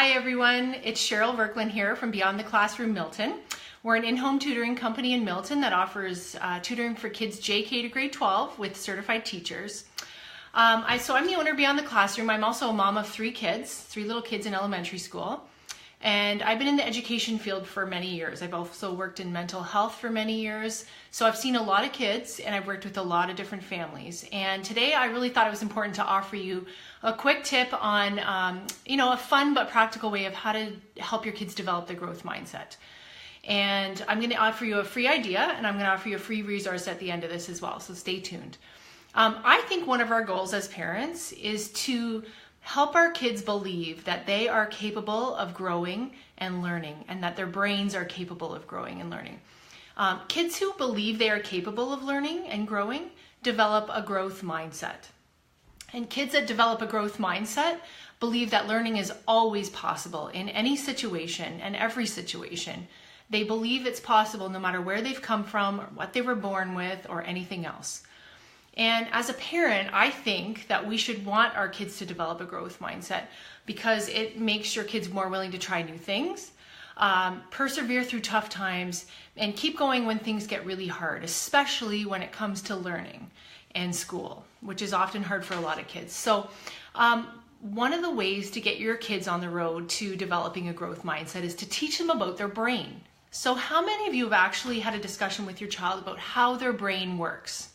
Hi everyone, it's Cheryl Vrkljan here from Beyond the Classroom Milton. We're an in-home tutoring company in Milton that offers tutoring for kids JK to grade 12 with certified teachers. I'm the owner of Beyond the Classroom. I'm also a mom of three little kids in elementary school. And I've been in the education field for many years. I've also worked in mental health for many years. So I've seen a lot of kids and I've worked with a lot of different families. And today I really thought it was important to offer you a quick tip on, a fun but practical way of how to help your kids develop their growth mindset. And I'm going to offer you a free idea and I'm going to offer you a free resource at the end of this as well. So stay tuned. I think one of our goals as parents is to help our kids believe that they are capable of growing and learning and that their brains are capable of growing and learning. Kids who believe they are capable of learning and growing develop a growth mindset. And kids that develop a growth mindset believe that learning is always possible in any situation and every situation. They believe it's possible no matter where they've come from or what they were born with or anything else. And as a parent, I think that we should want our kids to develop a growth mindset because it makes your kids more willing to try new things, persevere through tough times, and keep going when things get really hard, especially when it comes to learning and school, which is often hard for a lot of kids. So one of the ways to get your kids on the road to developing a growth mindset is to teach them about their brain. So how many of you have actually had a discussion with your child about how their brain works?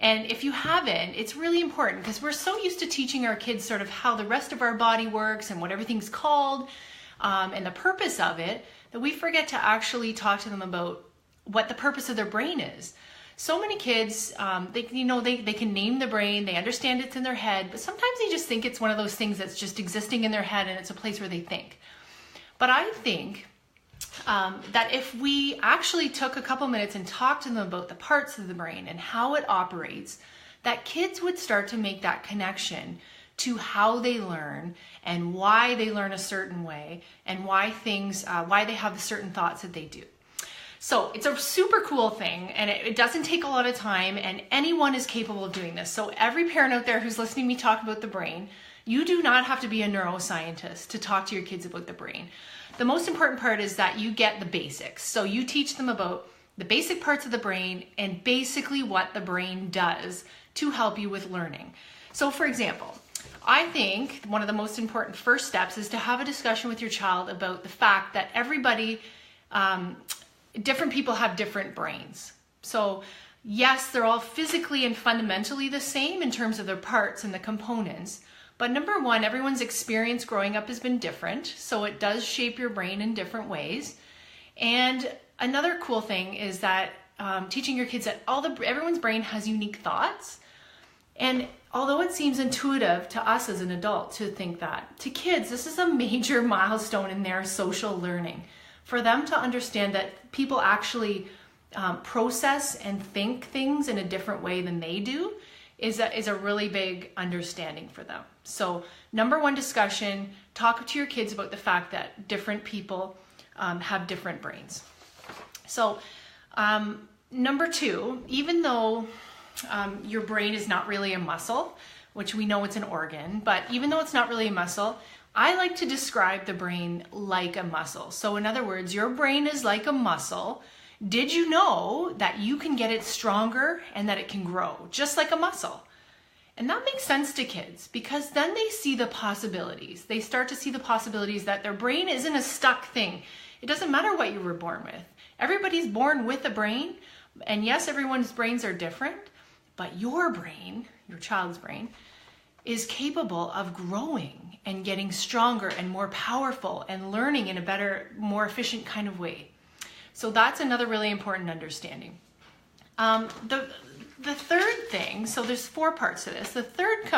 And if you haven't, it's really important because we're so used to teaching our kids sort of how the rest of our body works and what everything's called and the purpose of it, that we forget to actually talk to them about what the purpose of their brain is. So many kids, they can name the brain, they understand it's in their head, but sometimes they just think it's one of those things that's just existing in their head and it's a place where they think. But I think that if we actually took a couple minutes and talked to them about the parts of the brain and how it operates, that kids would start to make that connection to how they learn and why they learn a certain way and why they have the certain thoughts that they do. So it's a super cool thing and it doesn't take a lot of time and anyone is capable of doing this. So every parent out there who's listening to me talk about the brain, you do not have to be a neuroscientist to talk to your kids about the brain. The most important part is that you get the basics. So you teach them about the basic parts of the brain and basically what the brain does to help you with learning. So for example, I think one of the most important first steps is to have a discussion with your child about the fact that different people have different brains. So yes, they're all physically and fundamentally the same in terms of their parts and the components. But number one, everyone's experience growing up has been different, so it does shape your brain in different ways. And another cool thing is that teaching your kids that everyone's brain has unique thoughts. And although it seems intuitive to us as an adult to think that, to kids, this is a major milestone in their social learning. For them to understand that people actually process and think things in a different way than they do is a really big understanding for them. So number one discussion, talk to your kids about the fact that different people have different brains. So number two, even though your brain is not really a muscle, which we know it's an organ, but even though it's not really a muscle, I like to describe the brain like a muscle. So in other words, your brain is like a muscle. Did you know that you can get it stronger and that it can grow just like a muscle? And that makes sense to kids because then they see the possibilities. They start to see the possibilities that their brain isn't a stuck thing. It doesn't matter what you were born with. Everybody's born with a brain. And yes, everyone's brains are different, but your brain, your child's brain, is capable of growing and getting stronger and more powerful and learning in a better, more efficient kind of way. So that's another really important understanding. The third thing, so there's four parts to this. The third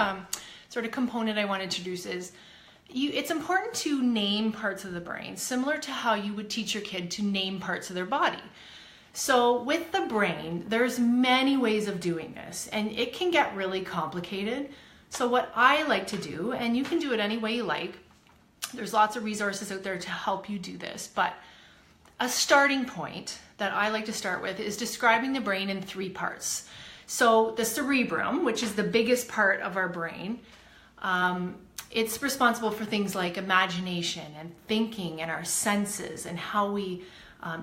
sort of component I want to introduce is it's important to name parts of the brain, similar to how you would teach your kid to name parts of their body. So with the brain, there's many ways of doing this, and it can get really complicated. So what I like to do, and you can do it any way you like, there's lots of resources out there to help you do this, but a starting point that I like to start with is describing the brain in three parts. So the cerebrum, which is the biggest part of our brain, It's responsible for things like imagination and thinking and our senses and how we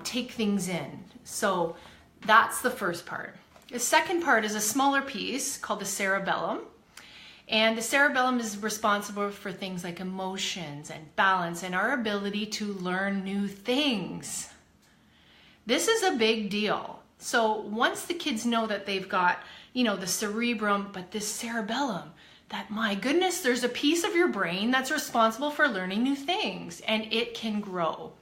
take things in. So that's the first part. The second part is a smaller piece called the cerebellum. And the cerebellum is responsible for things like emotions and balance and our ability to learn new things. This is a big deal. So once the kids know that they've got, the cerebrum, but this cerebellum, that my goodness, there's a piece of your brain that's responsible for learning new things and it can grow.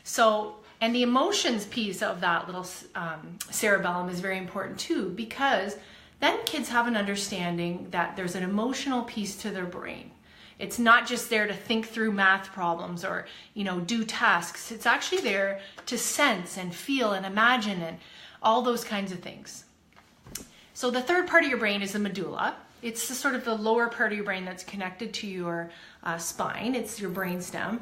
So, and the emotions piece of that little cerebellum is very important too, because then kids have an understanding that there's an emotional piece to their brain. It's not just there to think through math problems or, do tasks. It's actually there to sense and feel and imagine and all those kinds of things. So the third part of your brain is the medulla. It's the sort of the lower part of your brain that's connected to your spine. It's your brainstem.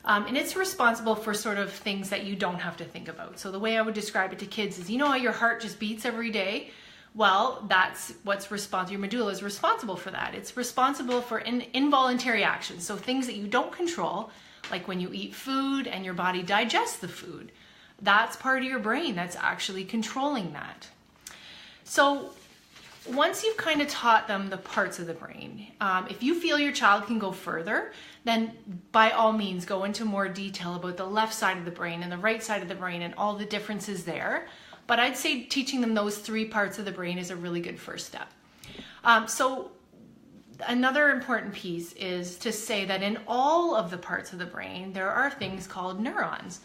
And it's responsible for sort of things that you don't have to think about. So the way I would describe it to kids is, how your heart just beats every day? Well, that's what's responsible. Your medulla is responsible for that. It's responsible for involuntary actions. So things that you don't control, like when you eat food and your body digests the food. That's part of your brain that's actually controlling that. So once you've kind of taught them the parts of the brain, if you feel your child can go further, then by all means go into more detail about the left side of the brain and the right side of the brain and all the differences there. But I'd say teaching them those three parts of the brain is a really good first step. So another important piece is to say that in all of the parts of the brain, there are things called neurons.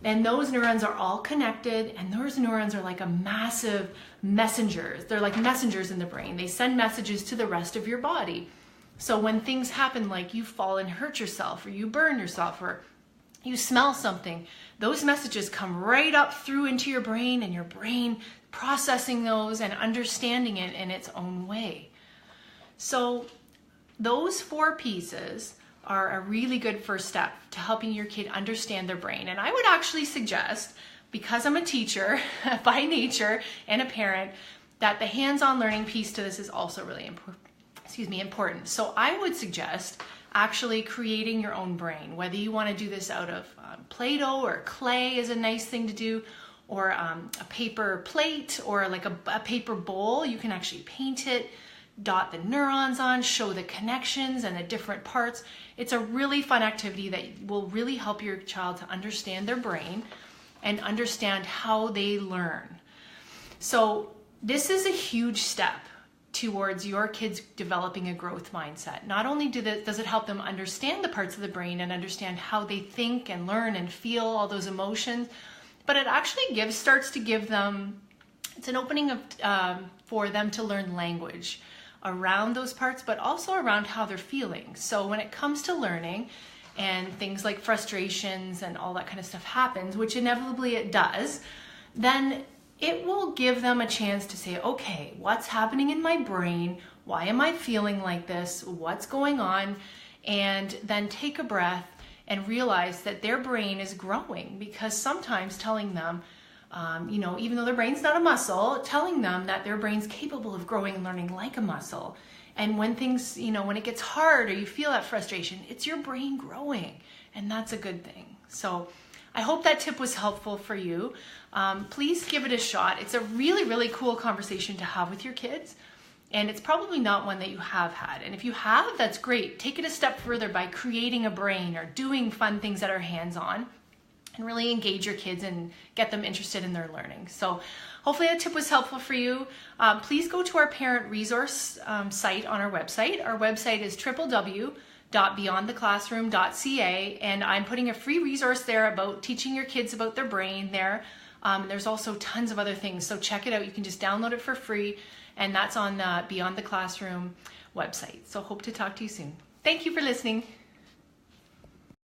And those neurons are all connected, and those neurons are like a massive messengers. They're like messengers in the brain. They send messages to the rest of your body. So when things happen like you fall and hurt yourself, or you burn yourself, or you smell something, those messages come right up through into your brain, and your brain processing those and understanding it in its own way. So those four pieces are a really good first step to helping your kid understand their brain. And I would actually suggest, because I'm a teacher by nature and a parent, that the hands-on learning piece to this is also really important. So I would suggest actually creating your own brain, whether you want to do this out of Play-Doh or clay is a nice thing to do, or a paper plate or like a paper bowl. You can actually paint it, dot the neurons on, show the connections and the different parts. It's a really fun activity that will really help your child to understand their brain and understand how they learn. So this is a huge step towards your kids developing a growth mindset. Not only does it help them understand the parts of the brain and understand how they think and learn and feel all those emotions, but it actually starts to give them, it's an opening for them to learn language around those parts, but also around how they're feeling. So when it comes to learning and things like frustrations and all that kind of stuff happens, which inevitably it does, then it will give them a chance to say, okay, what's happening in my brain? Why am I feeling like this? What's going on? And then take a breath and realize that their brain is growing, because sometimes telling them, even though their brain's not a muscle, telling them that their brain's capable of growing and learning like a muscle. And when things, when it gets hard or you feel that frustration, it's your brain growing, and that's a good thing. So I hope that tip was helpful for you. Please give it a shot. It's a really, really cool conversation to have with your kids, and it's probably not one that you have had. And if you have, that's great. Take it a step further by creating a brain or doing fun things that are hands-on, and really engage your kids and get them interested in their learning. So hopefully that tip was helpful for you. Please go to our parent resource site on our website. Our website is www.beyondtheclassroom.ca, and I'm putting a free resource there about teaching your kids about their brain there. There's also tons of other things, so check it out. You can just download it for free, and that's on the Beyond the Classroom website. So hope to talk to you soon. Thank you for listening.